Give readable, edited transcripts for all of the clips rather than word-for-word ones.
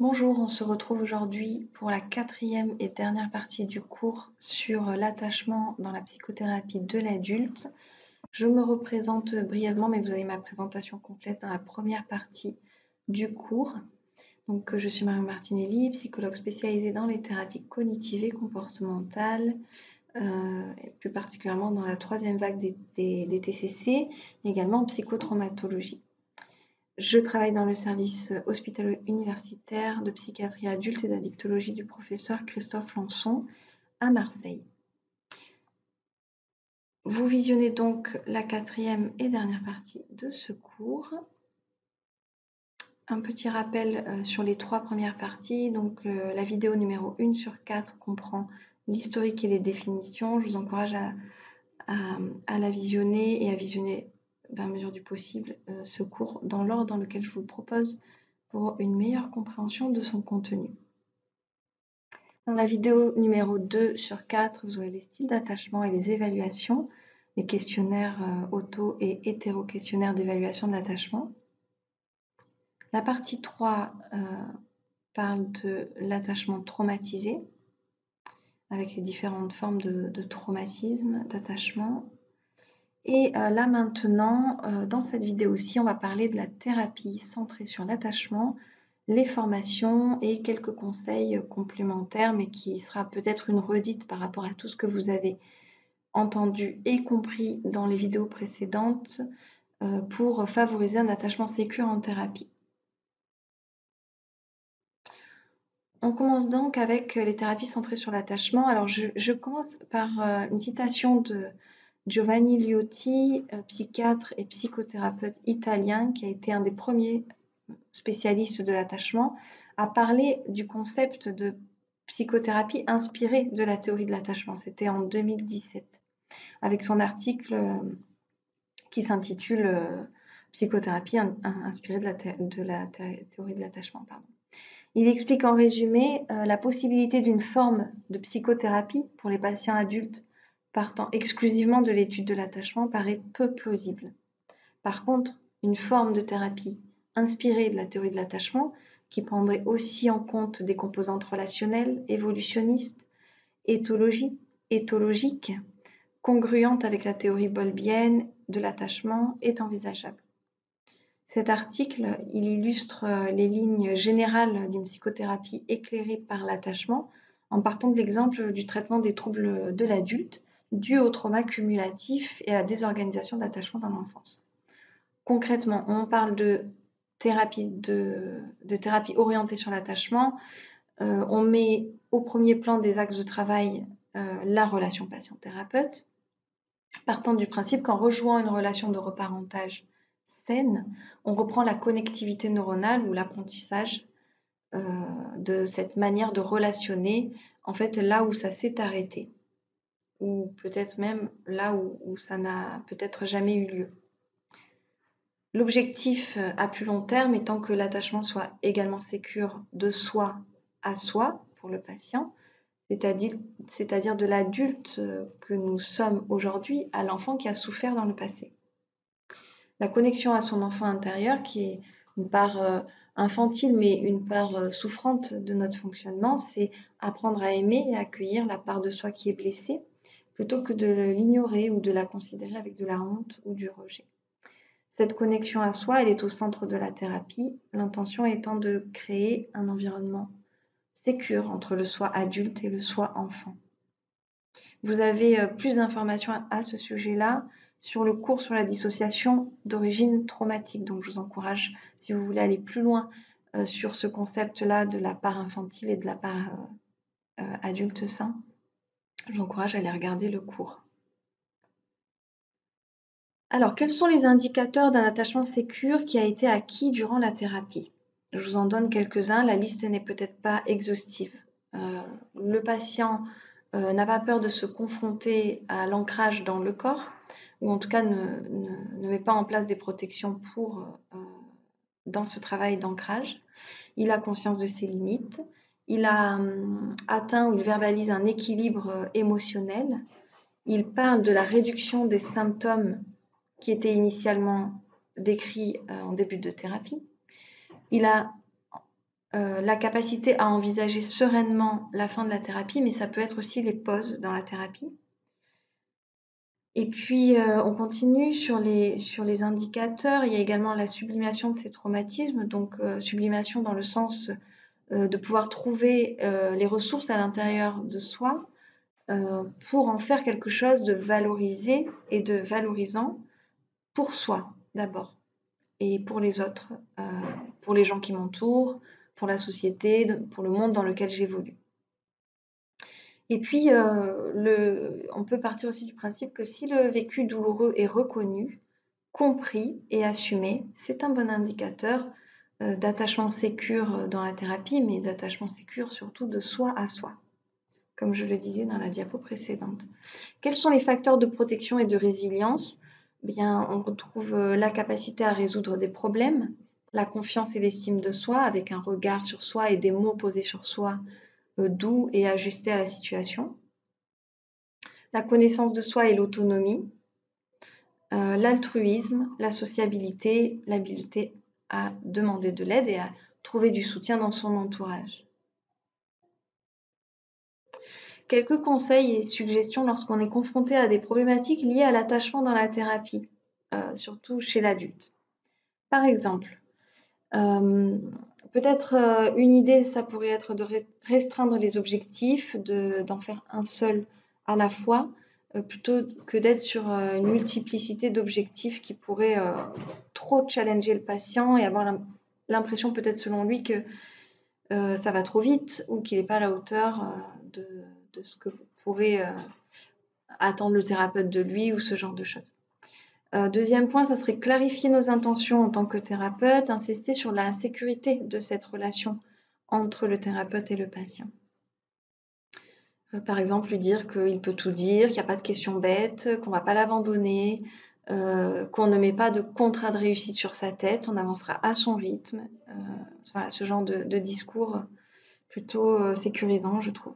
Bonjour, on se retrouve aujourd'hui pour la quatrième et dernière partie du cours sur l'attachement dans la psychothérapie de l'adulte. Je me représente brièvement, mais vous avez ma présentation complète dans la première partie du cours. Donc, je suis Marion Martinelli, psychologue spécialisée dans les thérapies cognitives et comportementales, et plus particulièrement dans la troisième vague des TCC, et également en psychotraumatologie. Je travaille dans le service hospitalo-universitaire de psychiatrie adulte et d'addictologie du professeur Christophe Lançon à Marseille. Vous visionnez donc la quatrième et dernière partie de ce cours. Un petit rappel sur les trois premières parties. Donc, la vidéo numéro 1 sur 4 comprend l'historique et les définitions. Je vous encourage à la visionner et à visionner dans la mesure du possible ce cours dans l'ordre dans lequel je vous le propose pour une meilleure compréhension de son contenu. Dans la vidéo numéro 2 sur 4, vous aurez les styles d'attachement et les évaluations, les questionnaires auto- et hétéro-questionnaires d'évaluation de l'attachement. La partie 3 parle de l'attachement traumatisé, avec les différentes formes de traumatisme, d'attachement. Et là maintenant, dans cette vidéo-ci, on va parler de la thérapie centrée sur l'attachement, les formations et quelques conseils complémentaires, mais qui sera peut-être une redite par rapport à tout ce que vous avez entendu et compris dans les vidéos précédentes pour favoriser un attachement sécure en thérapie. On commence donc avec les thérapies centrées sur l'attachement. Alors je commence par une citation de Giovanni Liotti, psychiatre et psychothérapeute italien, qui a été un des premiers spécialistes de l'attachement, a parlé du concept de psychothérapie inspirée de la théorie de l'attachement. C'était en 2017, avec son article qui s'intitule Psychothérapie inspirée de la théorie de l'attachement. Il explique en résumé la possibilité d'une forme de psychothérapie pour les patients adultes partant exclusivement de l'étude de l'attachement paraît peu plausible. Par contre, une forme de thérapie inspirée de la théorie de l'attachement, qui prendrait aussi en compte des composantes relationnelles, évolutionnistes, éthologiques, congruentes avec la théorie bowlbienne de l'attachement, est envisageable. Cet article, il illustre les lignes générales d'une psychothérapie éclairée par l'attachement en partant de l'exemple du traitement des troubles de l'adulte dus au trauma cumulatif et à la désorganisation d'attachement dans l'enfance. Concrètement, on parle de thérapie orientée sur l'attachement. On met au premier plan des axes de travail la relation patient-thérapeute, partant du principe qu'en rejouant une relation de reparentage saine, on reprend la connectivité neuronale ou l'apprentissage de cette manière de relationner, en fait, là où ça s'est arrêté, ou peut-être même là où ça n'a peut-être jamais eu lieu. L'objectif à plus long terme étant que l'attachement soit également sécure de soi à soi pour le patient, c'est-à-dire de l'adulte que nous sommes aujourd'hui à l'enfant qui a souffert dans le passé. La connexion à son enfant intérieur, qui est une part infantile mais une part souffrante de notre fonctionnement, c'est apprendre à aimer et à accueillir la part de soi qui est blessée, plutôt que de l'ignorer ou de la considérer avec de la honte ou du rejet. Cette connexion à soi, elle est au centre de la thérapie, l'intention étant de créer un environnement sécure entre le soi adulte et le soi enfant. Vous avez plus d'informations à ce sujet-là sur le cours sur la dissociation d'origine traumatique. Donc je vous encourage, si vous voulez aller plus loin sur ce concept-là de la part infantile et de la part adulte sain, je vous encourage à aller regarder le cours. Alors, quels sont les indicateurs d'un attachement sécure qui a été acquis durant la thérapie? Je vous en donne quelques-uns, la liste n'est peut-être pas exhaustive. Le patient n'a pas peur de se confronter à l'ancrage dans le corps, ou en tout cas ne met pas en place des protections dans ce travail d'ancrage. Il a conscience de ses limites, il a atteint ou il verbalise un équilibre émotionnel, il parle de la réduction des symptômes qui étaient initialement décrits en début de thérapie. Il a la capacité à envisager sereinement la fin de la thérapie, mais ça peut être aussi les pauses dans la thérapie. Et puis, on continue sur les indicateurs. Il y a également la sublimation de ces traumatismes, donc sublimation dans le sens de pouvoir trouver les ressources à l'intérieur de soi pour en faire quelque chose de valorisé et de valorisant pour soi d'abord et pour les autres, pour les gens qui m'entourent, pour la société, pour le monde dans lequel j'évolue. Et puis, on peut partir aussi du principe que si le vécu douloureux est reconnu, compris et assumé, c'est un bon indicateur d'attachement sécure dans la thérapie, mais d'attachement sécure surtout de soi à soi, comme je le disais dans la diapo précédente. Quels sont les facteurs de protection et de résilience? Bien, on retrouve la capacité à résoudre des problèmes, la confiance et l'estime de soi, avec un regard sur soi et des mots posés sur soi doux et ajustés à la situation. La connaissance de soi et l'autonomie, l'altruisme, la sociabilité, l'habileté à demander de l'aide et à trouver du soutien dans son entourage. Quelques conseils et suggestions lorsqu'on est confronté à des problématiques liées à l'attachement dans la thérapie, surtout chez l'adulte. Par exemple, peut-être une idée, ça pourrait être de restreindre les objectifs, d'en faire un seul à la fois, plutôt que d'être sur une multiplicité d'objectifs qui pourraient trop challenger le patient et avoir l'impression peut-être selon lui que ça va trop vite ou qu'il n'est pas à la hauteur de ce que pourrait attendre le thérapeute de lui ou ce genre de choses. Deuxième point, ça serait clarifier nos intentions en tant que thérapeute, insister sur la sécurité de cette relation entre le thérapeute et le patient. Par exemple, lui dire qu'il peut tout dire, qu'il n'y a pas de questions bêtes, qu'on ne va pas l'abandonner, qu'on ne met pas de contrat de réussite sur sa tête, on avancera à son rythme. Voilà, ce genre de discours plutôt sécurisant, je trouve.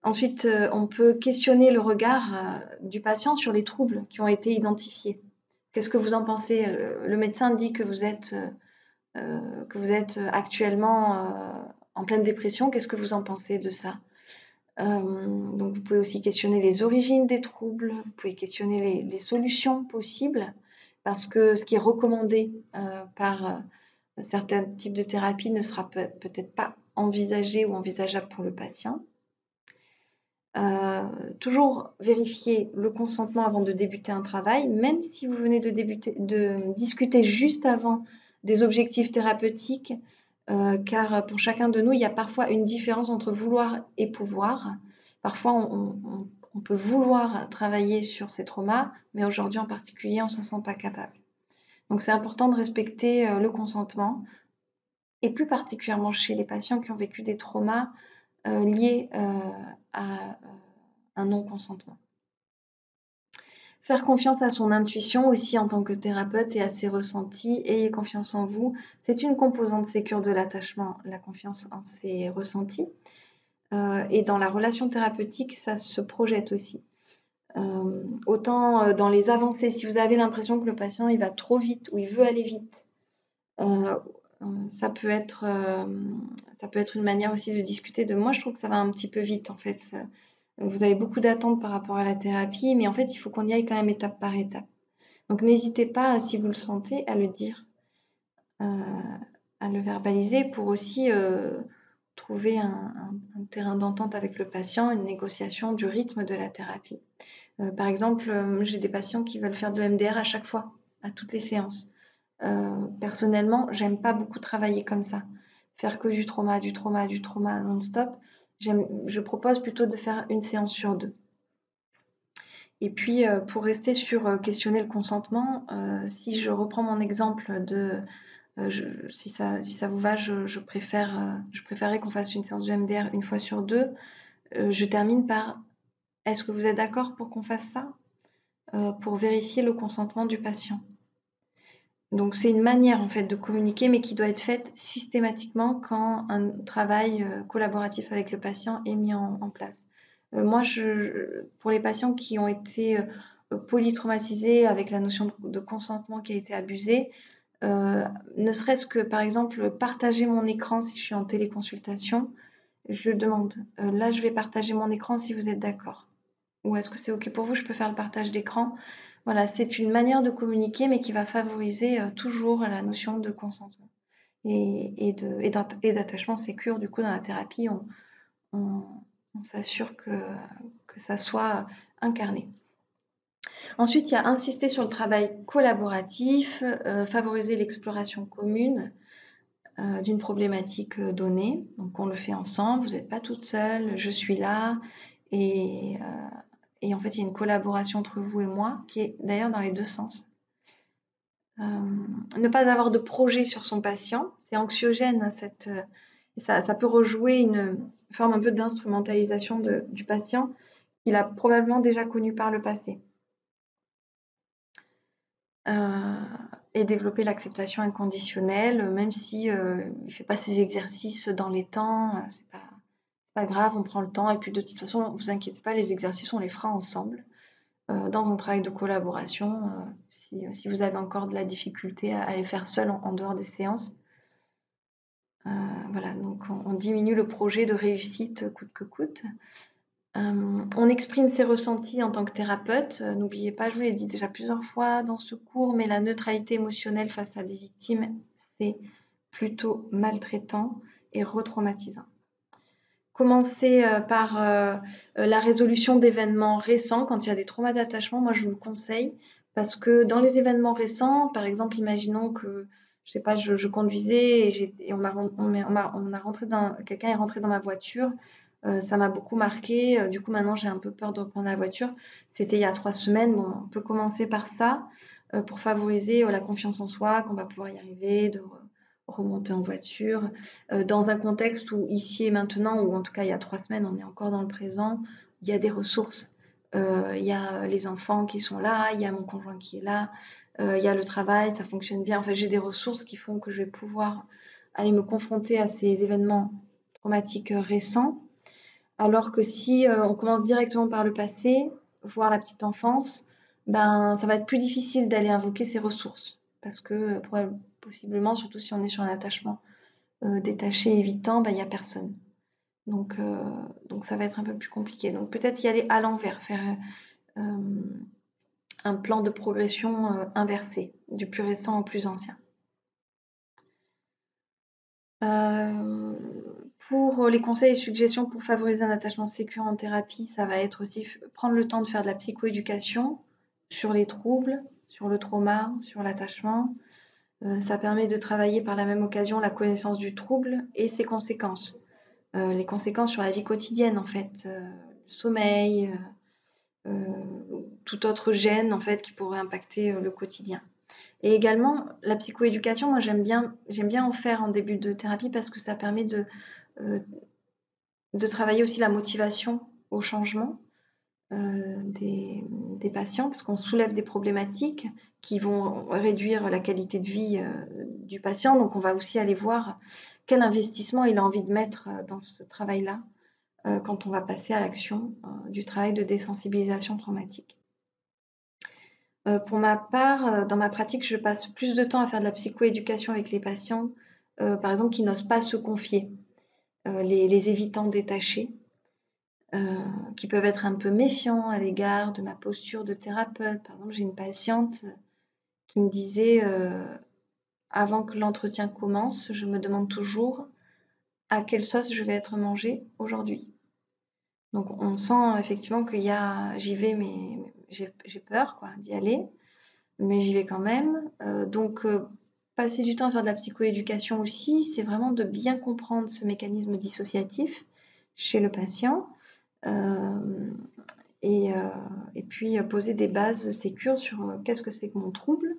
Ensuite, on peut questionner le regard du patient sur les troubles qui ont été identifiés. Qu'est-ce que vous en pensez? Le médecin dit que vous êtes actuellement en pleine dépression. Qu'est-ce que vous en pensez de ça? Donc, vous pouvez aussi questionner les origines des troubles. Vous pouvez questionner les solutions possibles parce que ce qui est recommandé par certains types de thérapies ne sera peut-être pas envisagé ou envisageable pour le patient. Toujours vérifier le consentement avant de débuter un travail, même si vous venez de discuter juste avant des objectifs thérapeutiques, car pour chacun de nous, il y a parfois une différence entre vouloir et pouvoir. Parfois, on peut vouloir travailler sur ces traumas, mais aujourd'hui en particulier, on ne s'en sent pas capable. Donc c'est important de respecter le consentement, et plus particulièrement chez les patients qui ont vécu des traumas liés à un non-consentement. Faire confiance à son intuition aussi en tant que thérapeute et à ses ressentis. Ayez confiance en vous. C'est une composante sécure de l'attachement, la confiance en ses ressentis. Et dans la relation thérapeutique, ça se projette aussi. Autant dans les avancées, si vous avez l'impression que le patient il va trop vite ou il veut aller vite, ça peut être une manière aussi de discuter de moi, je trouve que ça va un petit peu vite en fait. Vous avez beaucoup d'attentes par rapport à la thérapie, mais en fait, il faut qu'on y aille quand même étape par étape. Donc, n'hésitez pas, si vous le sentez, à le dire, à le verbaliser pour aussi trouver un terrain d'entente avec le patient, une négociation du rythme de la thérapie. Par exemple, j'ai des patients qui veulent faire de l'EMDR à chaque fois, à toutes les séances. Personnellement, j'aime pas beaucoup travailler comme ça. Faire que du trauma non-stop. Je propose plutôt de faire une séance sur 2. Et puis, pour rester sur questionner le consentement, si je reprends mon exemple de si ça vous va, je préférerais qu'on fasse une séance de MDR une fois sur 2. Je termine par est-ce que vous êtes d'accord pour qu'on fasse ça? Pour vérifier le consentement du patient. Donc, c'est une manière en fait de communiquer, mais qui doit être faite systématiquement quand un travail collaboratif avec le patient est mis en place. Moi, pour les patients qui ont été polytraumatisés avec la notion de consentement qui a été abusée, ne serait-ce que, par exemple, partager mon écran si je suis en téléconsultation, je demande, là, je vais partager mon écran si vous êtes d'accord. Ou est-ce que c'est OK pour vous? Je peux faire le partage d'écran. Voilà, c'est une manière de communiquer, mais qui va favoriser toujours la notion de consentement et d'attachement sécure. Du coup, dans la thérapie, on, on s'assure que ça soit incarné. Ensuite, il y a insister sur le travail collaboratif, favoriser l'exploration commune d'une problématique donnée. Donc, on le fait ensemble, vous n'êtes pas toute seule, je suis là. Et en fait, il y a une collaboration entre vous et moi qui est d'ailleurs dans les deux sens. Ne pas avoir de projet sur son patient, c'est anxiogène. Ça peut rejouer une forme un peu d'instrumentalisation du patient qu'il a probablement déjà connu par le passé. Et développer l'acceptation inconditionnelle, même si il ne fait pas ses exercices dans les temps, c'est pas grave, on prend le temps. Et puis de toute façon, ne vous inquiétez pas, les exercices, on les fera ensemble. Dans un travail de collaboration, si vous avez encore de la difficulté à les faire seul en dehors des séances. Voilà, donc on diminue le projet de réussite coûte que coûte. On exprime ses ressentis en tant que thérapeute. N'oubliez pas, je vous l'ai dit déjà plusieurs fois dans ce cours, mais la neutralité émotionnelle face à des victimes, c'est plutôt maltraitant et retraumatisant. Commencez par la résolution d'événements récents quand il y a des traumas d'attachement. Moi, je vous le conseille parce que dans les événements récents, par exemple, imaginons que je sais pas, je conduisais et quelqu'un est rentré dans ma voiture. Ça m'a beaucoup marqué. Du coup, maintenant, j'ai un peu peur de reprendre la voiture. C'était il y a 3 semaines. Bon, on peut commencer par ça pour favoriser la confiance en soi, qu'on va pouvoir y arriver, de remonter en voiture. Dans un contexte où ici et maintenant, ou en tout cas il y a 3 semaines, on est encore dans le présent, il y a des ressources. Il y a les enfants qui sont là, il y a mon conjoint qui est là, il y a le travail, ça fonctionne bien. En fait, j'ai des ressources qui font que je vais pouvoir aller me confronter à ces événements traumatiques récents. Alors que si on commence directement par le passé, voire la petite enfance, ben, ça va être plus difficile d'aller invoquer ces ressources. Parce que possiblement, surtout si on est sur un attachement détaché, évitant, ben, il n'y a personne. Donc ça va être un peu plus compliqué. Donc peut-être y aller à l'envers, faire un plan de progression inversé, du plus récent au plus ancien. Pour les conseils et suggestions pour favoriser un attachement sécure en thérapie, ça va être aussi prendre le temps de faire de la psychoéducation sur les troubles, sur le trauma, sur l'attachement. Ça permet de travailler par la même occasion la connaissance du trouble et ses conséquences. Les conséquences sur la vie quotidienne, en fait, le sommeil, tout autre gêne, en fait, qui pourrait impacter le quotidien. Et également, la psychoéducation, moi, j'aime bien en faire en début de thérapie parce que ça permet de travailler aussi la motivation au changement des patients, parce qu'on soulève des problématiques qui vont réduire la qualité de vie du patient. Donc, on va aussi aller voir quel investissement il a envie de mettre dans ce travail-là quand on va passer à l'action du travail de désensibilisation traumatique. Pour ma part, dans ma pratique, je passe plus de temps à faire de la psychoéducation avec les patients, par exemple, qui n'osent pas se confier, les évitants détachés, qui peuvent être un peu méfiants à l'égard de ma posture de thérapeute. Par exemple, j'ai une patiente qui me disait, avant que l'entretien commence, je me demande toujours à quelle sauce je vais être mangée aujourd'hui. Donc on sent effectivement j'y vais, mais j'ai peur quoi, d'y aller, mais j'y vais quand même. Donc passer du temps à faire de la psychoéducation aussi, c'est vraiment de bien comprendre ce mécanisme dissociatif chez le patient. Et puis poser des bases sécures sur qu'est-ce que c'est que mon trouble,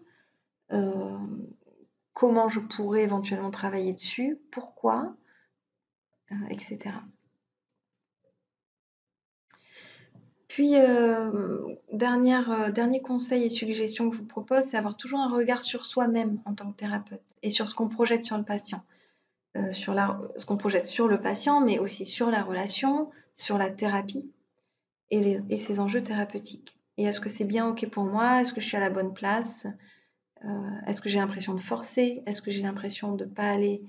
comment je pourrais éventuellement travailler dessus, pourquoi, etc. Puis, dernier conseil et suggestion que je vous propose, c'est avoir toujours un regard sur soi-même en tant que thérapeute et sur ce qu'on projette sur le patient. Ce qu'on projette sur le patient, mais aussi sur la relation, sur la thérapie et ses enjeux thérapeutiques. Et est-ce que c'est bien OK pour moi? Est-ce que je suis à la bonne place? Est-ce que j'ai l'impression de forcer? Est-ce que j'ai l'impression de ne pas aller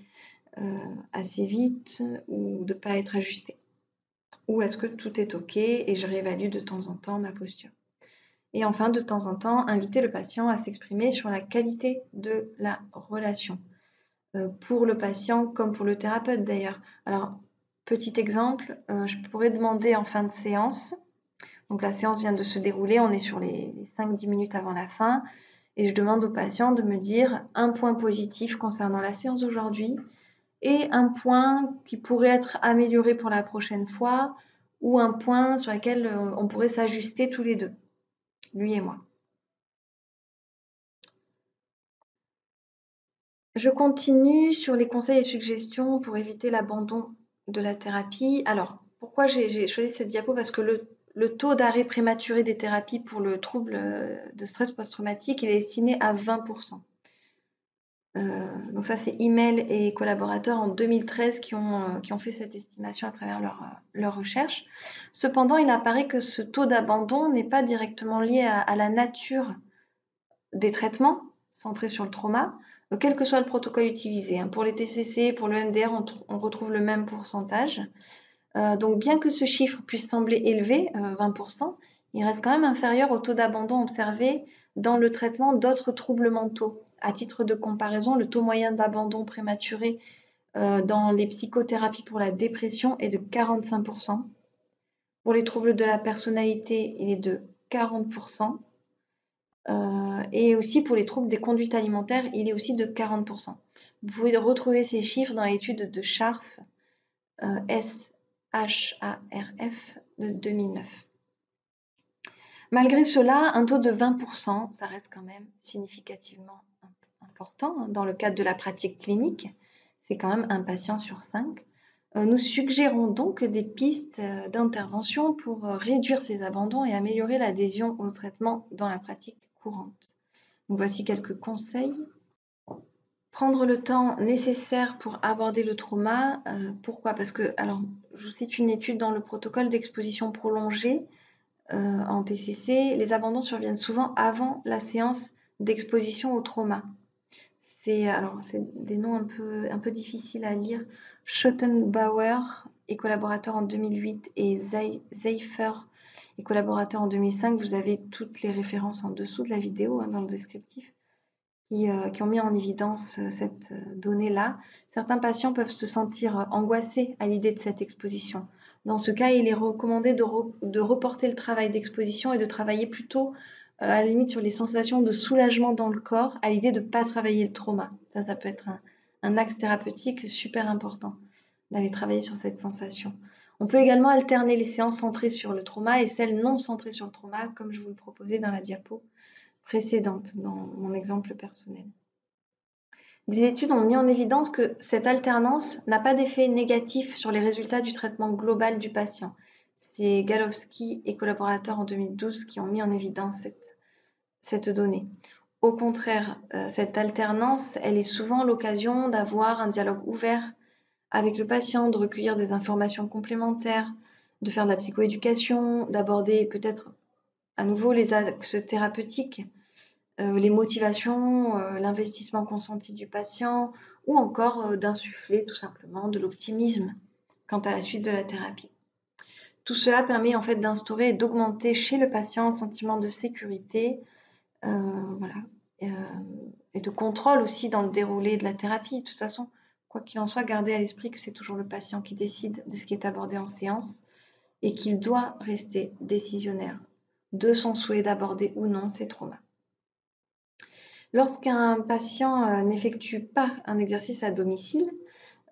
assez vite ou de ne pas être ajustée? Ou est-ce que tout est OK et je réévalue de temps en temps ma posture? Et enfin, de temps en temps, inviter le patient à s'exprimer sur la qualité de la relation, pour le patient comme pour le thérapeute d'ailleurs. Alors, petit exemple, je pourrais demander en fin de séance, donc la séance vient de se dérouler, on est sur les 5-10 minutes avant la fin, et je demande au patient de me dire un point positif concernant la séance d'aujourd'hui et un point qui pourrait être amélioré pour la prochaine fois ou un point sur lequel on pourrait s'ajuster tous les deux, lui et moi. Je continue sur les conseils et suggestions pour éviter l'abandon de la thérapie. Alors, pourquoi j'ai choisi cette diapo? Parce que le taux d'arrêt prématuré des thérapies pour le trouble de stress post-traumatique, il est estimé à 20%. Donc ça, c'est Email et collaborateurs en 2013 qui ont fait cette estimation à travers leur recherche. Cependant, il apparaît que ce taux d'abandon n'est pas directement lié à la nature des traitements centrés sur le trauma, quel que soit le protocole utilisé. Pour les TCC, pour le MDR, on retrouve le même pourcentage. Donc bien que ce chiffre puisse sembler élevé, 20%, il reste quand même inférieur au taux d'abandon observé dans le traitement d'autres troubles mentaux. À titre de comparaison, le taux moyen d'abandon prématuré dans les psychothérapies pour la dépression est de 45%. Pour les troubles de la personnalité, il est de 40%. Et aussi pour les troubles des conduites alimentaires, il est aussi de 40%. Vous pouvez retrouver ces chiffres dans l'étude de Scharf, SHARF de 2009. Malgré cela, un taux de 20%, ça reste quand même significativement important dans le cadre de la pratique clinique. C'est quand même un patient sur 5. Nous suggérons donc des pistes d'intervention pour réduire ces abandons et améliorer l'adhésion au traitement dans la pratique courante. Donc voici quelques conseils. Prendre le temps nécessaire pour aborder le trauma. Pourquoi? Parce que, alors, je vous cite une étude dans le protocole d'exposition prolongée en TCC. Les abandons surviennent souvent avant la séance d'exposition au trauma. C'est des noms un peu difficiles à lire. Schottenbauer et collaborateur en 2008 et Zeifer et collaborateur en 2005. Vous avez toutes les références en dessous de la vidéo, dans le descriptif, qui ont mis en évidence cette donnée-là. Certains patients peuvent se sentir angoissés à l'idée de cette exposition. Dans ce cas, il est recommandé de reporter le travail d'exposition et de travailler plutôt à la limite sur les sensations de soulagement dans le corps à l'idée de ne pas travailler le trauma. Ça peut être un axe thérapeutique super important d'aller travailler sur cette sensation. On peut également alterner les séances centrées sur le trauma et celles non centrées sur le trauma, comme je vous le proposais dans la diapo précédente, dans mon exemple personnel. Des études ont mis en évidence que cette alternance n'a pas d'effet négatif sur les résultats du traitement global du patient. C'est Galowski et collaborateurs en 2012 qui ont mis en évidence cette donnée. Au contraire, cette alternance, elle est souvent l'occasion d'avoir un dialogue ouvert avec le patient, de recueillir des informations complémentaires, de faire de la psychoéducation, d'aborder peut-être à nouveau les axes thérapeutiques, les motivations, l'investissement consenti du patient ou encore d'insuffler tout simplement de l'optimisme quant à la suite de la thérapie. Tout cela permet en fait d'instaurer et d'augmenter chez le patient un sentiment de sécurité, et de contrôle aussi dans le déroulé de la thérapie. De toute façon, quoi qu'il en soit, gardez à l'esprit que c'est toujours le patient qui décide de ce qui est abordé en séance et qu'il doit rester décisionnaire de son souhait d'aborder ou non ses traumas. Lorsqu'un patient n'effectue pas un exercice à domicile,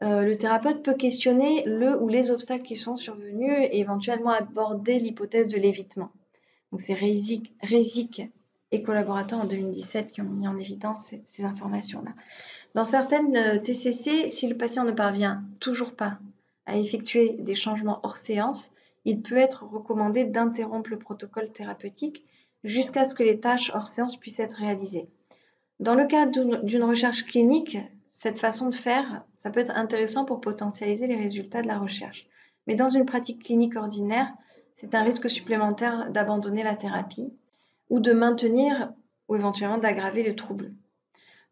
le thérapeute peut questionner le ou les obstacles qui sont survenus et éventuellement aborder l'hypothèse de l'évitement. Donc c'est Rezik et collaborateurs en 2017 qui ont mis en évidence ces informations-là. Dans certaines TCC, si le patient ne parvient toujours pas à effectuer des changements hors séance, il peut être recommandé d'interrompre le protocole thérapeutique jusqu'à ce que les tâches hors séance puissent être réalisées. Dans le cadre d'une recherche clinique, cette façon de faire, ça peut être intéressant pour potentialiser les résultats de la recherche. Mais dans une pratique clinique ordinaire, c'est un risque supplémentaire d'abandonner la thérapie ou de maintenir ou éventuellement d'aggraver le trouble.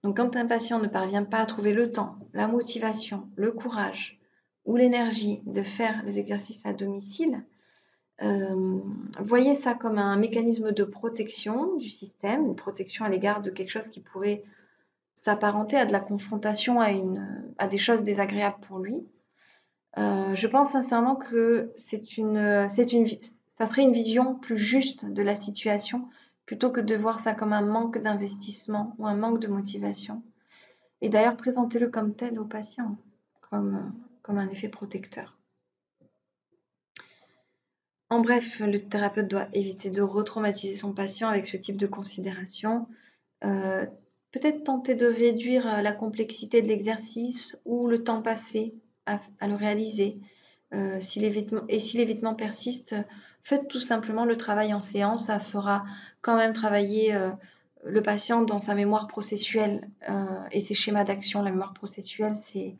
Donc, quand un patient ne parvient pas à trouver le temps, la motivation, le courage ou l'énergie de faire les exercices à domicile, voyez ça comme un mécanisme de protection du système, une protection à l'égard de quelque chose qui pourrait s'apparenter à de la confrontation à des choses désagréables pour lui. Je pense sincèrement que ça serait une vision plus juste de la situation plutôt que de voir ça comme un manque d'investissement ou un manque de motivation. Et d'ailleurs, présentez-le comme tel au patient, comme un effet protecteur. En bref, le thérapeute doit éviter de retraumatiser son patient avec ce type de considération. Peut-être tenter de réduire la complexité de l'exercice ou le temps passé à le réaliser. Si l'évitement persiste, faites tout simplement le travail en séance. Ça fera quand même travailler le patient dans sa mémoire processuelle et ses schémas d'action. La mémoire processuelle, c'est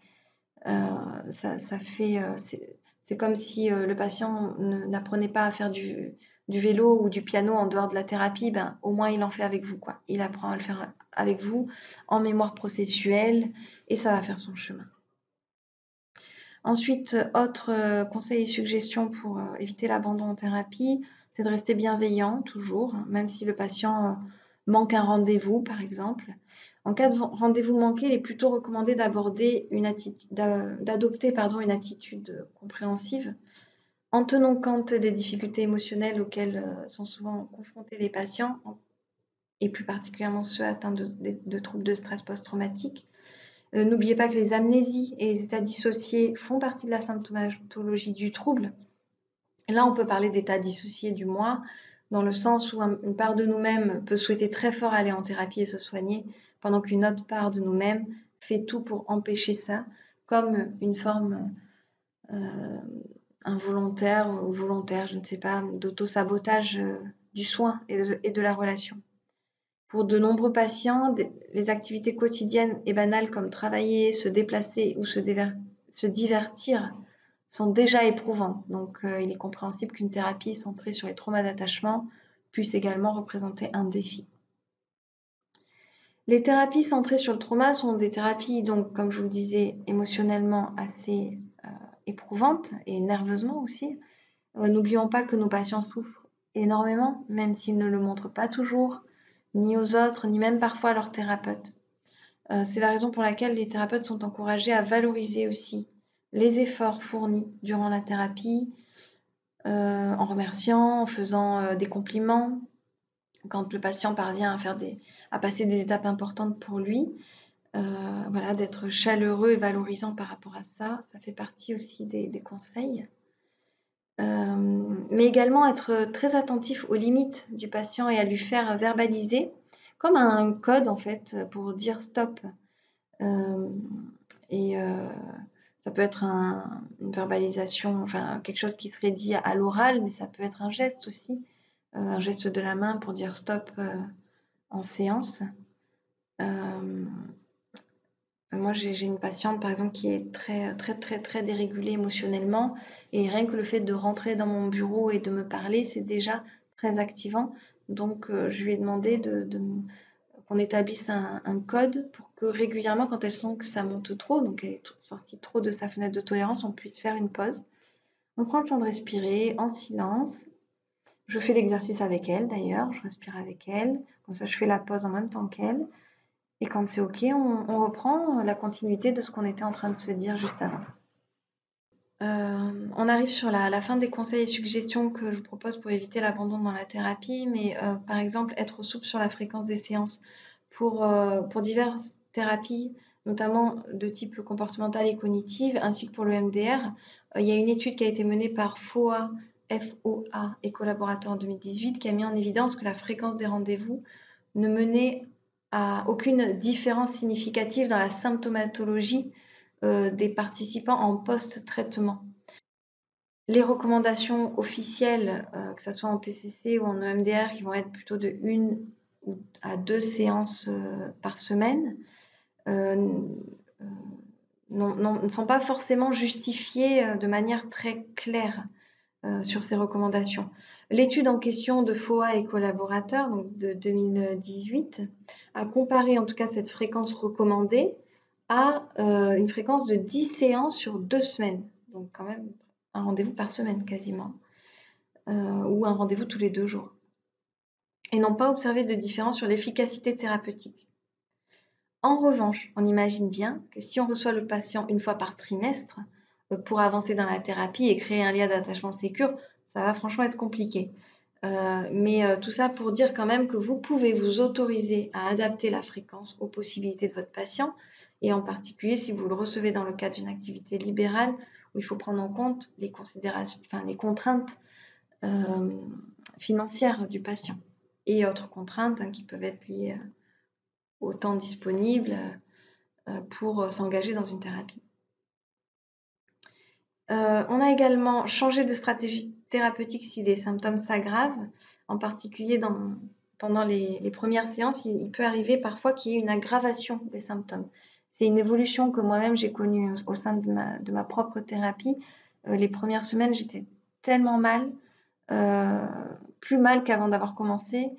comme si le patient n'apprenait pas à faire du vélo ou du piano en dehors de la thérapie, ben, au moins il en fait avec vous, quoi. Il apprend à le faire avec vous en mémoire processuelle et ça va faire son chemin. Ensuite, autre conseil et suggestion pour éviter l'abandon en thérapie, c'est de rester bienveillant toujours, même si le patient manque un rendez-vous, par exemple. En cas de rendez-vous manqué, il est plutôt recommandé d'adopter une attitude compréhensive en tenant compte des difficultés émotionnelles auxquelles sont souvent confrontés les patients, et plus particulièrement ceux atteints de troubles de stress post-traumatique. N'oubliez pas que les amnésies et les états dissociés font partie de la symptomatologie du trouble. Et là, on peut parler d'état dissocié du moi, dans le sens où une part de nous-mêmes peut souhaiter très fort aller en thérapie et se soigner, pendant qu'une autre part de nous-mêmes fait tout pour empêcher ça, comme une forme involontaire ou volontaire, je ne sais pas, d'auto-sabotage du soin et de la relation. Pour de nombreux patients, les activités quotidiennes et banales comme travailler, se déplacer ou se divertir sont déjà éprouvantes. Donc, il est compréhensible qu'une thérapie centrée sur les traumas d'attachement puisse également représenter un défi. Les thérapies centrées sur le trauma sont des thérapies, donc, comme je vous le disais, émotionnellement assez éprouvantes et nerveusement aussi. N'oublions pas que nos patients souffrent énormément, même s'ils ne le montrent pas toujours, ni aux autres, ni même parfois à leurs thérapeutes. C'est la raison pour laquelle les thérapeutes sont encouragés à valoriser aussi les efforts fournis durant la thérapie, en remerciant, en faisant des compliments, quand le patient parvient à passer des étapes importantes pour lui. Voilà, d'être chaleureux et valorisant par rapport à ça, ça fait partie aussi des conseils. Mais également être très attentif aux limites du patient et à lui faire verbaliser, comme un code en fait, pour dire stop. Ça peut être une verbalisation, enfin quelque chose qui serait dit à l'oral, mais ça peut être un geste aussi, un geste de la main pour dire stop en séance. Moi, j'ai une patiente, par exemple, qui est très, très, très, très dérégulée émotionnellement. Et rien que le fait de rentrer dans mon bureau et de me parler, c'est déjà très activant. Donc, je lui ai demandé qu'on établisse un code pour que régulièrement, quand elle sent que ça monte trop, donc elle est sortie trop de sa fenêtre de tolérance, on puisse faire une pause. On prend le temps de respirer en silence. Je fais l'exercice avec elle, d'ailleurs. Je respire avec elle. Comme ça, je fais la pause en même temps qu'elle. Et quand c'est OK, on reprend la continuité de ce qu'on était en train de se dire juste avant. On arrive sur la fin des conseils et suggestions que je vous propose pour éviter l'abandon dans la thérapie, mais par exemple, être souple sur la fréquence des séances. Pour diverses thérapies, notamment de type comportemental et cognitive, ainsi que pour le MDR, il y a une étude qui a été menée par FOA et collaborateurs en 2018 qui a mis en évidence que la fréquence des rendez-vous ne menait à aucune différence significative dans la symptomatologie des participants en post-traitement. Les recommandations officielles, que ce soit en TCC ou en EMDR, qui vont être plutôt de 1 à 2 séances par semaine, ne sont pas forcément justifiées de manière très claire. sur ces recommandations. L'étude en question de FOA et collaborateurs, donc de 2018, a comparé en tout cas cette fréquence recommandée à une fréquence de 10 séances sur 2 semaines. Donc quand même un rendez-vous par semaine quasiment, ou un rendez-vous tous les 2 jours. Et n'ont pas observé de différence sur l'efficacité thérapeutique. En revanche, on imagine bien que si on reçoit le patient une fois par trimestre, pour avancer dans la thérapie et créer un lien d'attachement sécure, ça va franchement être compliqué. Mais tout ça pour dire quand même que vous pouvez vous autoriser à adapter la fréquence aux possibilités de votre patient, et en particulier si vous le recevez dans le cadre d'une activité libérale où il faut prendre en compte les considérations, enfin les contraintes financières du patient et autres contraintes qui peuvent être liées au temps disponible pour s'engager dans une thérapie. On a également changé de stratégie thérapeutique si les symptômes s'aggravent, en particulier pendant les premières séances, il peut arriver parfois qu'il y ait une aggravation des symptômes. C'est une évolution que moi-même j'ai connue au sein de ma propre thérapie. Les premières semaines, j'étais tellement mal, plus mal qu'avant d'avoir commencé.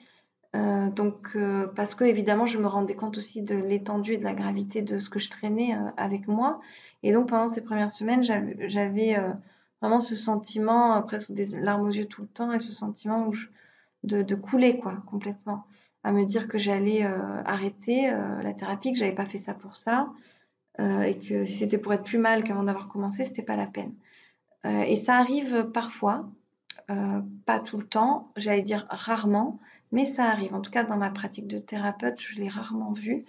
Parce que évidemment, je me rendais compte aussi de l'étendue et de la gravité de ce que je traînais avec moi. Et donc, pendant ces premières semaines, j'avais vraiment ce sentiment, presque des larmes aux yeux tout le temps, et ce sentiment de couler, quoi, complètement. À me dire que j'allais arrêter la thérapie, que j'avais pas fait ça pour ça, et que si c'était pour être plus mal qu'avant d'avoir commencé, c'était pas la peine. Et ça arrive parfois, pas tout le temps, j'allais dire rarement, mais ça arrive. En tout cas, dans ma pratique de thérapeute, je l'ai rarement vu,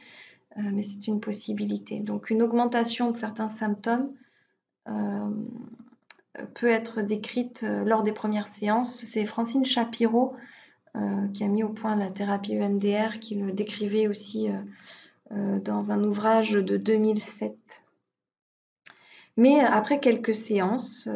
mais c'est une possibilité. Donc, une augmentation de certains symptômes peut être décrite lors des premières séances. C'est Francine Shapiro qui a mis au point la thérapie EMDR, qui le décrivait aussi dans un ouvrage de 2007. Mais après quelques séances,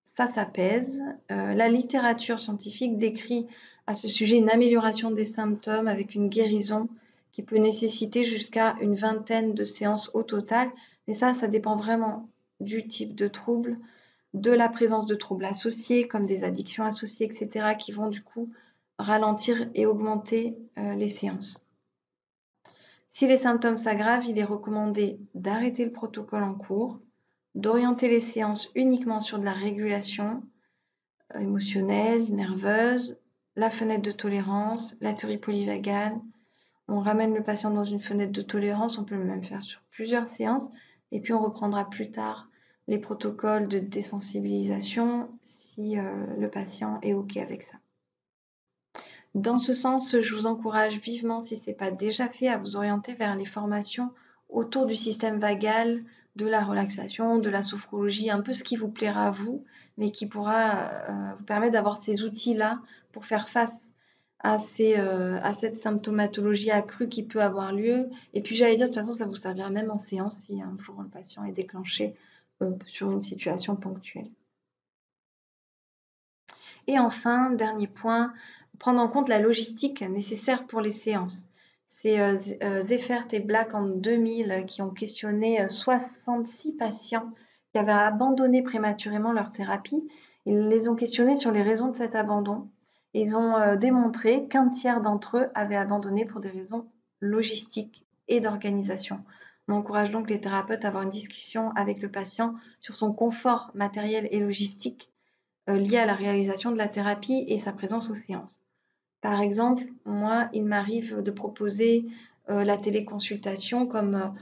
ça s'apaise. La littérature scientifique décrit à ce sujet une amélioration des symptômes avec une guérison qui peut nécessiter jusqu'à une vingtaine de séances au total. Mais ça dépend vraiment du type de trouble, de la présence de troubles associés, comme des addictions associées, etc., qui vont du coup ralentir et augmenter les séances. Si les symptômes s'aggravent, il est recommandé d'arrêter le protocole en cours, d'orienter les séances uniquement sur de la régulation émotionnelle, nerveuse, la fenêtre de tolérance, la théorie polyvagale. On ramène le patient dans une fenêtre de tolérance, on peut le même faire sur plusieurs séances, et puis on reprendra plus tard les protocoles de désensibilisation si le patient est OK avec ça. Dans ce sens, je vous encourage vivement, si ce n'est pas déjà fait, à vous orienter vers les formations autour du système vagal, de la relaxation, de la sophrologie, un peu ce qui vous plaira à vous, mais qui pourra vous permettre d'avoir ces outils-là pour faire face à cette symptomatologie accrue qui peut avoir lieu. Et puis j'allais dire, de toute façon, ça vous servira même en séance si un jour le patient est déclenché sur une situation ponctuelle. Et enfin, dernier point, prendre en compte la logistique nécessaire pour les séances. C'est Zeffert et Black en 2000 qui ont questionné 66 patients qui avaient abandonné prématurément leur thérapie. Ils les ont questionnés sur les raisons de cet abandon. Ils ont démontré qu'un tiers d'entre eux avaient abandonné pour des raisons logistiques et d'organisation. On encourage donc les thérapeutes à avoir une discussion avec le patient sur son confort matériel et logistique lié à la réalisation de la thérapie et sa présence aux séances. Par exemple, moi, il m'arrive de proposer la téléconsultation comme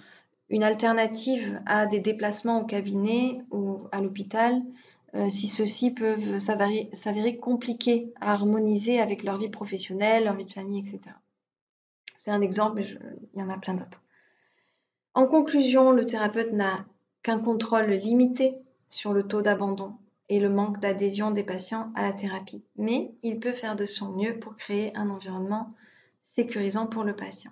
une alternative à des déplacements au cabinet ou à l'hôpital, si ceux-ci peuvent s'avérer compliqués à harmoniser avec leur vie professionnelle, leur vie de famille, etc. C'est un exemple, mais il y en a plein d'autres. En conclusion, le thérapeute n'a qu'un contrôle limité sur le taux d'abandon et le manque d'adhésion des patients à la thérapie, mais il peut faire de son mieux pour créer un environnement sécurisant pour le patient.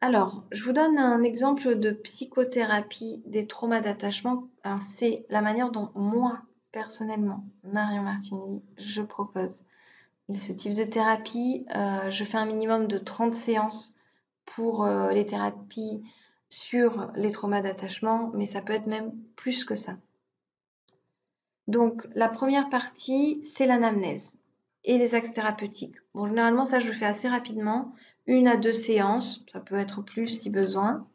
Alors, je vous donne un exemple de psychothérapie des traumas d'attachement. C'est la manière dont moi, personnellement, Marion Martinelli, je propose ce type de thérapie. Je fais un minimum de 30 séances pour les thérapies sur les traumas d'attachement, mais ça peut être même plus que ça. Donc, la première partie, c'est l'anamnèse et les axes thérapeutiques. Bon, généralement, ça, je le fais assez rapidement, 1 à 2 séances, ça peut être plus si besoin.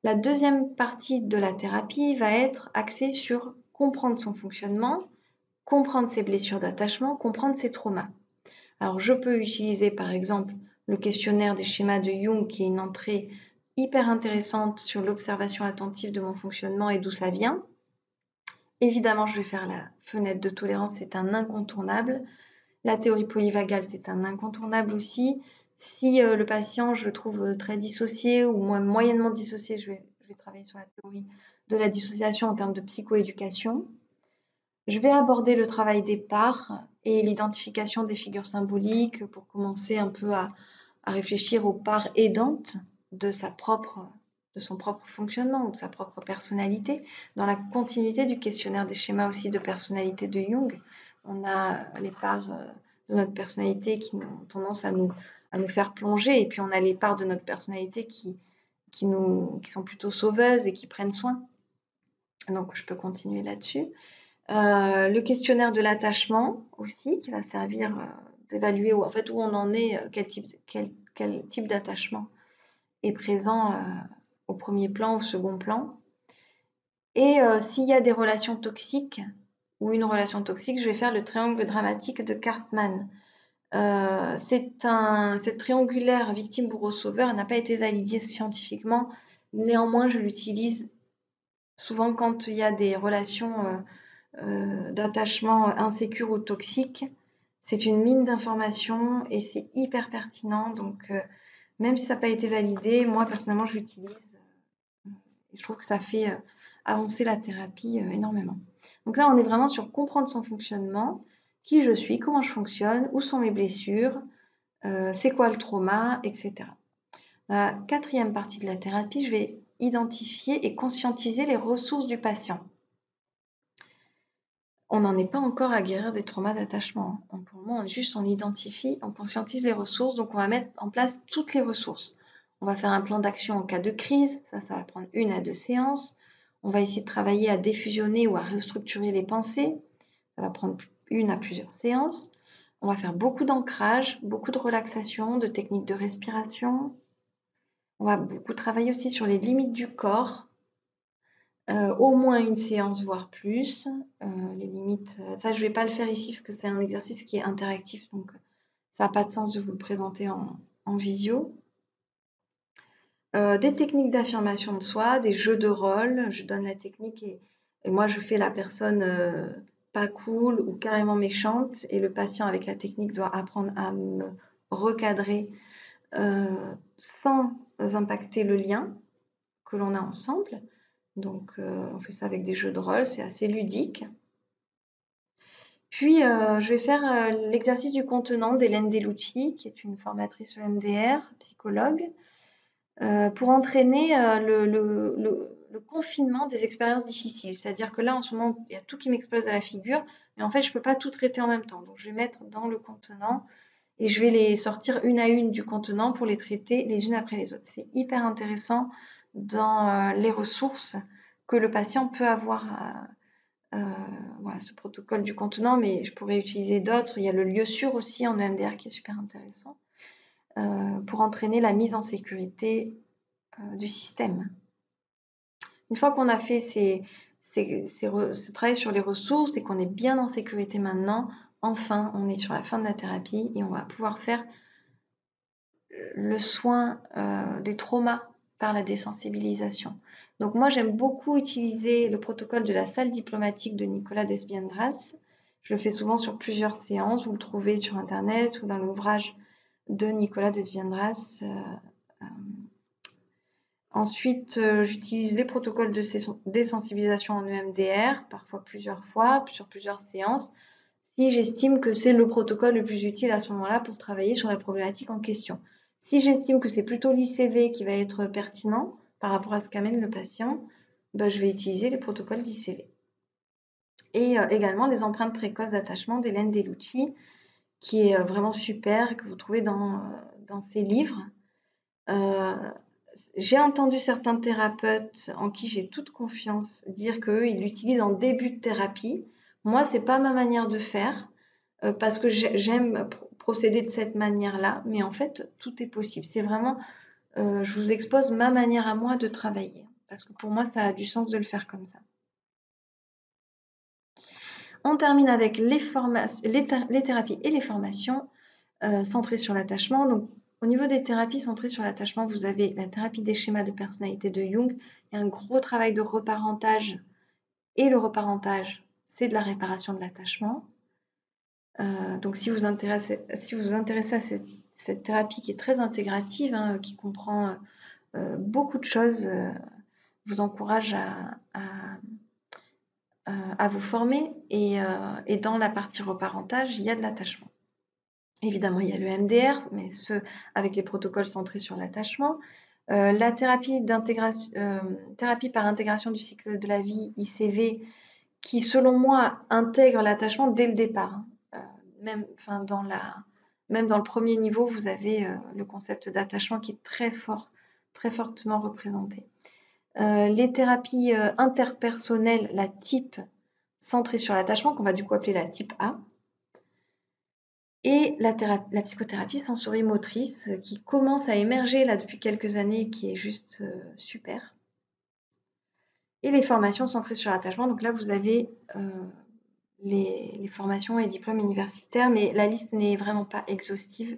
La deuxième partie de la thérapie va être axée sur comprendre son fonctionnement, comprendre ses blessures d'attachement, comprendre ses traumas. Alors, je peux utiliser, par exemple, le questionnaire des schémas de Jung, qui est une entrée hyper intéressante sur l'observation attentive de mon fonctionnement et d'où ça vient. Évidemment, je vais faire la fenêtre de tolérance, c'est un incontournable. La théorie polyvagale, c'est un incontournable aussi. Si le patient, je le trouve très dissocié ou moyennement dissocié, je vais travailler sur la théorie de la dissociation en termes de psychoéducation. Je vais aborder le travail des parts et l'identification des figures symboliques pour commencer un peu à réfléchir aux parts aidantes de son propre fonctionnement ou de sa propre personnalité. Dans la continuité du questionnaire des schémas aussi de personnalité de Jung, on a les parts de notre personnalité qui ont tendance à nous faire plonger, et puis on a les parts de notre personnalité qui sont plutôt sauveuses et qui prennent soin. Donc je peux continuer là-dessus. Le questionnaire de l'attachement aussi, qui va servir d'évaluer où on en est, quel type d'attachement est présent au premier plan, au second plan. Et s'il y a des relations toxiques ou une relation toxique, je vais faire le triangle dramatique de Karpman. Cette triangulaire victime-bourreau-sauveur n'a pas été validée scientifiquement. Néanmoins, je l'utilise souvent quand il y a des relations d'attachement insécure ou toxique. C'est une mine d'informations et c'est hyper pertinent. Donc, même si ça n'a pas été validé, moi, personnellement, je l'utilise. Et je trouve que ça fait avancer la thérapie énormément. Donc là, on est vraiment sur comprendre son fonctionnement, qui je suis, comment je fonctionne, où sont mes blessures, c'est quoi le trauma, etc. Dans la quatrième partie de la thérapie, je vais identifier et conscientiser les ressources du patient. On n'en est pas encore à guérir des traumas d'attachement. Pour le moment, on identifie, on conscientise les ressources, donc on va mettre en place toutes les ressources. On va faire un plan d'action en cas de crise, ça va prendre 1 à 2 séances. On va essayer de travailler à défusionner ou à restructurer les pensées, ça va prendre 1 à plusieurs séances. On va faire beaucoup d'ancrage, beaucoup de relaxation, de techniques de respiration. On va beaucoup travailler aussi sur les limites du corps, au moins 1 séance, voire plus. Les limites, ça je vais pas le faire ici parce que c'est un exercice qui est interactif, donc ça n'a pas de sens de vous le présenter en visio. Des techniques d'affirmation de soi, des jeux de rôle. Je donne la technique et moi je fais la personne pas cool ou carrément méchante, et le patient avec la technique doit apprendre à me recadrer sans impacter le lien que l'on a ensemble. Donc, on fait ça avec des jeux de rôle, c'est assez ludique. Puis, je vais faire l'exercice du contenant d'Hélène Delucci, qui est une formatrice EMDR, psychologue, pour entraîner le confinement des expériences difficiles. C'est-à-dire que là, en ce moment, il y a tout qui m'explose à la figure, mais en fait, je ne peux pas tout traiter en même temps. Donc, je vais mettre dans le contenant et je vais les sortir 1 à 1 du contenant pour les traiter les unes après les autres. C'est hyper intéressant dans les ressources que le patient peut avoir. Voilà, ce protocole du contenant, mais je pourrais utiliser d'autres. Il y a le lieu sûr aussi en EMDR qui est super intéressant pour entraîner la mise en sécurité du système. Une fois qu'on a fait ce travail sur les ressources et qu'on est bien en sécurité maintenant, enfin, on est sur la fin de la thérapie et on va pouvoir faire le soin des traumas par la désensibilisation. Donc moi, j'aime beaucoup utiliser le protocole de la salle diplomatique de Nicolas Desbiendras. Je le fais souvent sur plusieurs séances. Vous le trouvez sur Internet ou dans l'ouvrage de Nicolas Desbiendras. Ensuite, j'utilise les protocoles de désensibilisation en EMDR, parfois plusieurs fois, sur plusieurs séances, si j'estime que c'est le protocole le plus utile à ce moment-là pour travailler sur la problématique en question. Si j'estime que c'est plutôt l'ICV qui va être pertinent par rapport à ce qu'amène le patient, je vais utiliser les protocoles d'ICV. Et également les empreintes précoces d'attachement d'Hélène Delucci, qui est vraiment super, que vous trouvez dans ses livres. J'ai entendu certains thérapeutes en qui j'ai toute confiance dire qu'eux, ils l'utilisent en début de thérapie Moi, c'est pas ma manière de faire parce que j'aime procéder de cette manière-là, mais en fait, tout est possible. C'est vraiment, je vous expose ma manière à moi de travailler parce que pour moi, ça a du sens de le faire comme ça. On termine avec les thérapies et les formations centrées sur l'attachement. Donc, au niveau des thérapies centrées sur l'attachement, vous avez la thérapie des schémas de personnalité de Jung. Il y a un gros travail de reparentage. Et le reparentage, c'est de la réparation de l'attachement. Donc, si vous vous intéressez à cette thérapie qui est très intégrative, hein, qui comprend beaucoup de choses, je vous encourage à vous former. Et dans la partie reparentage, il y a de l'attachement. Évidemment, il y a le MDR, mais ce avec les protocoles centrés sur l'attachement. La thérapie par intégration du cycle de la vie, ICV, qui, selon moi, intègre l'attachement dès le départ. Même dans le premier niveau, vous avez le concept d'attachement qui est très fortement représenté. Les thérapies interpersonnelles, la type centrée sur l'attachement, qu'on va du coup appeler la type A. Et la psychothérapie sensorimotrice qui commence à émerger là depuis quelques années, qui est juste super. Et les formations centrées sur l'attachement. Donc là, vous avez les formations et diplômes universitaires, mais la liste n'est vraiment pas exhaustive.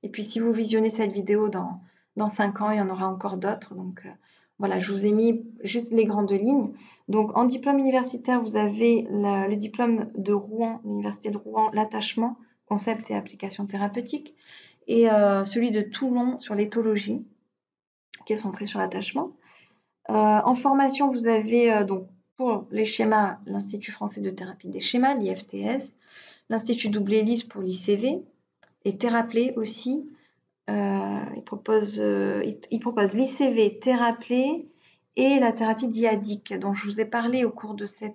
Et puis, si vous visionnez cette vidéo dans 5 ans, il y en aura encore d'autres. Donc, voilà, je vous ai mis juste les grandes lignes. Donc, en diplôme universitaire, vous avez le diplôme de Rouen, l'université de Rouen, l'attachement, concept et application thérapeutique, et celui de Toulon sur l'éthologie, qui est centré sur l'attachement. En formation, vous avez donc pour les schémas, l'Institut français de thérapie des schémas, l'IFTS, l'Institut Double Hélice pour l'ICV, et Theraplay aussi. Il propose l'ICV, Theraplay et la thérapie dyadique, dont je vous ai parlé au cours de ce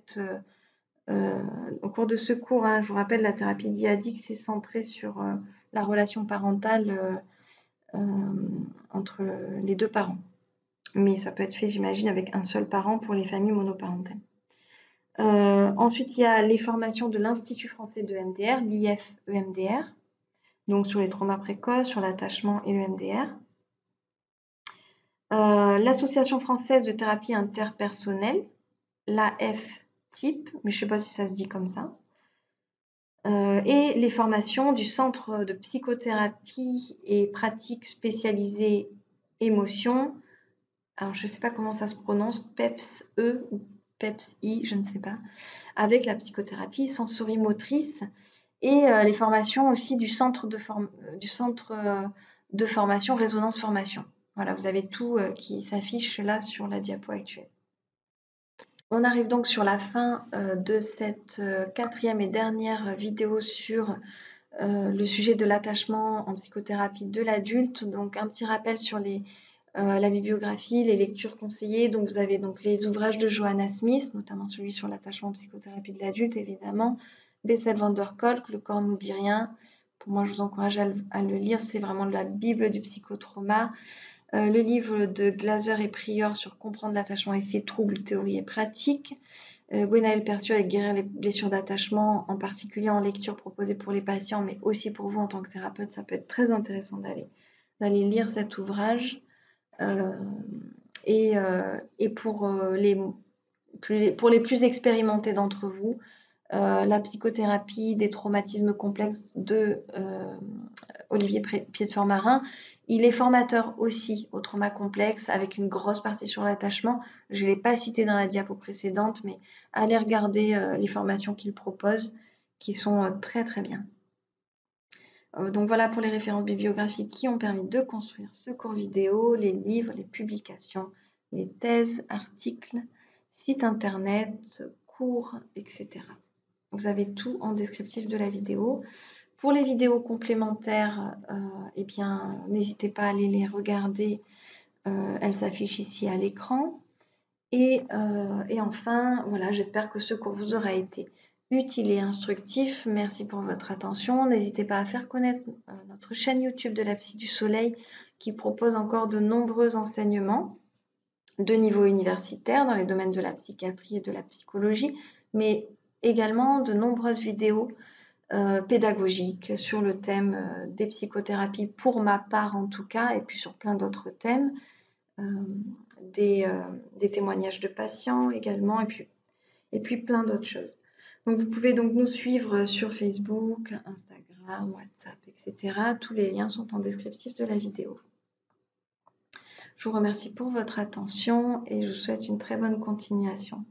cours. Hein. Je vous rappelle, la thérapie dyadique, c'est centré sur la relation parentale entre les deux parents. Mais ça peut être fait, j'imagine, avec un seul parent pour les familles monoparentales. Ensuite, il y a les formations de l'Institut français de MDR, l'IF-EMDR, donc sur les traumas précoces, sur l'attachement et le MDR. L'Association française de thérapie interpersonnelle, l'AF-TYP, mais je ne sais pas si ça se dit comme ça. Et les formations du Centre de psychothérapie et pratiques spécialisées émotions. Alors, je ne sais pas comment ça se prononce, PEPS-E ou PEPS-I, je ne sais pas, avec la psychothérapie sensorimotrice et les formations aussi du centre de formation Résonance Formation. Voilà, vous avez tout qui s'affiche là sur la diapo actuelle. On arrive donc sur la fin de cette 4e et dernière vidéo sur le sujet de l'attachement en psychothérapie de l'adulte. Donc un petit rappel sur la bibliographie, les lectures conseillées. Donc vous avez donc les ouvrages de Johanna Smith, notamment celui sur l'attachement en psychothérapie de l'adulte, évidemment. Bessel van der Kolk, Le corps n'oublie rien. Pour moi, je vous encourage à le lire. C'est vraiment la Bible du psychotrauma. Le livre de Glaser et Prior sur comprendre l'attachement et ses troubles, théorie et pratique. Gwenaëlle Percieux avec guérir les blessures d'attachement, en particulier en lecture proposée pour les patients, mais aussi pour vous en tant que thérapeute. Ça peut être très intéressant d'aller lire cet ouvrage. Et pour les plus expérimentés d'entre vous, la psychothérapie des traumatismes complexes de Olivier Piedefort-Marin. Il est formateur aussi au trauma complexe avec une grosse partie sur l'attachement. Je ne l'ai pas cité dans la diapo précédente, mais allez regarder les formations qu'il propose qui sont très très bien. Donc voilà pour les références bibliographiques qui ont permis de construire ce cours vidéo, les livres, les publications, les thèses, articles, sites internet, cours, etc. Vous avez tout en descriptif de la vidéo. Pour les vidéos complémentaires, eh bien, n'hésitez pas à aller les regarder. Elles s'affichent ici à l'écran. Et enfin, voilà, j'espère que ce cours vous aura été utile et instructif. Merci pour votre attention. N'hésitez pas à faire connaître notre chaîne YouTube de la Psy du Soleil qui propose encore de nombreux enseignements de niveau universitaire dans les domaines de la psychiatrie et de la psychologie, mais également de nombreuses vidéos pédagogiques sur le thème des psychothérapies, pour ma part en tout cas, et puis sur plein d'autres thèmes, des témoignages de patients également, et puis plein d'autres choses. Donc vous pouvez donc nous suivre sur Facebook, Instagram, WhatsApp, etc. Tous les liens sont en descriptif de la vidéo. Je vous remercie pour votre attention et je vous souhaite une très bonne continuation.